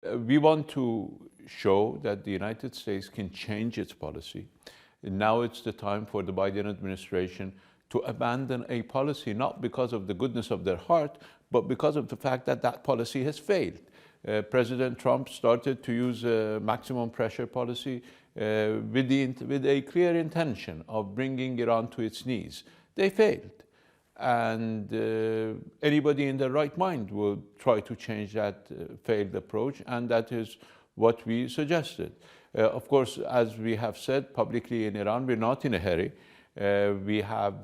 We want to show that the United States can change its policy. And now it's the time for the Biden administration to abandon a policy, not because of the goodness of their heart, but because of the fact that that policy has failed. President Trump started to use a maximum pressure policy with a clear intention of bringing Iran to its knees. They failed. And anybody in their right mind will try to change that failed approach, and that is what we suggested. Of course, as we have said publicly in Iran, we're not in a hurry. We have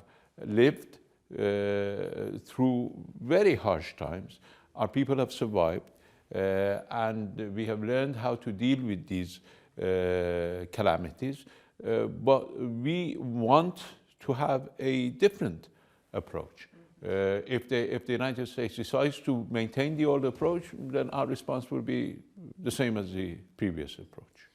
lived through very harsh times. Our people have survived, and we have learned how to deal with these calamities. But we want to have a different approach. If the United States decides to maintain the old approach, then our response will be the same as the previous approach.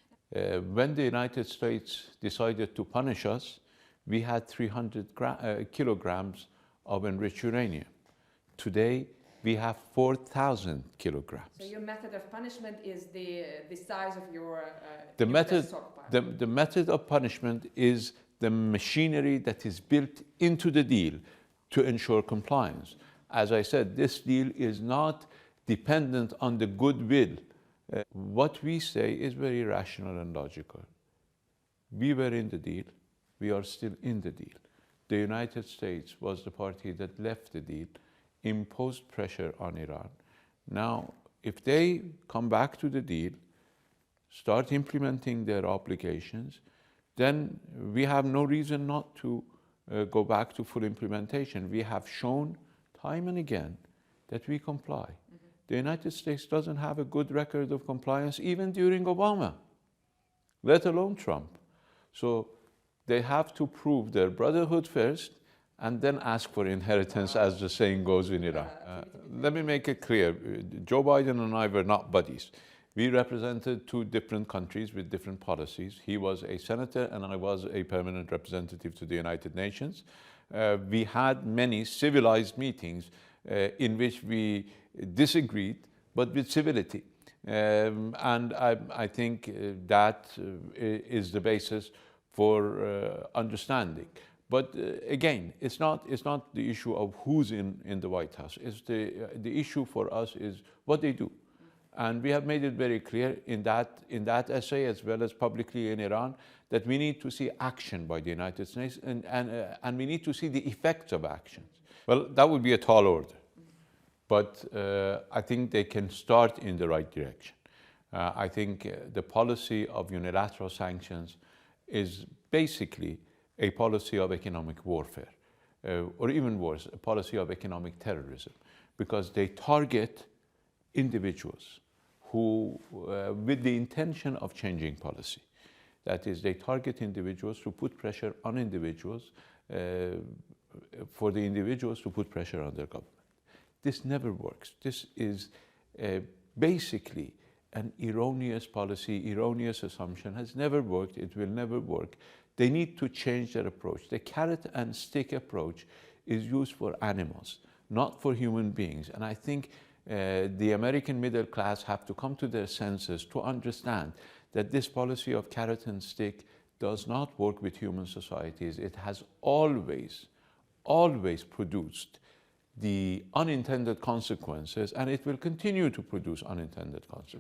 When the United States decided to punish us, we had 300 kilograms of enriched uranium. Today, we have 4,000 kilograms. So your method of punishment is the size of your stockpile? The method of punishment is the machinery that is built into the deal to ensure compliance. As I said, this deal is not dependent on the goodwill. What we say is very rational and logical. We were in the deal. We are still in the deal. The United States was the party that left the deal, imposed pressure on Iran. Now, if they come back to the deal, start implementing their obligations, then we have no reason not to go back to full implementation. We have shown time and again that we comply. The United States doesn't have a good record of compliance even during Obama, let alone Trump. So they have to prove their brotherhood first and then ask for inheritance, as the saying goes in Iran. Let me make it clear. Joe Biden and I were not buddies. We represented two different countries with different policies. He was a senator and I was a permanent representative to the United Nations. We had many civilized meetings in which we disagreed, but with civility. And I think that is the basis for understanding. But again, it's not the issue of who's in the White House. It's the issue for us is what they do. And we have made it very clear in that essay, as well as publicly in Iran, that we need to see action by the United States, and we need to see the effects of actions. Well, that would be a tall order, but I think they can start in the right direction. I think the policy of unilateral sanctions is basically a policy of economic warfare, or even worse, a policy of economic terrorism, because they target individuals who, with the intention of changing policy. That is, they target individuals to put pressure on individuals, for the individuals to put pressure on their government. This never works. This is basically an erroneous policy, erroneous assumption, has never worked, it will never work. They need to change their approach. The carrot and stick approach is used for animals, not for human beings. And I think the American middle class have to come to their senses to understand that this policy of carrot and stick does not work with human societies. It has always produced the unintended consequences, and it will continue to produce unintended consequences.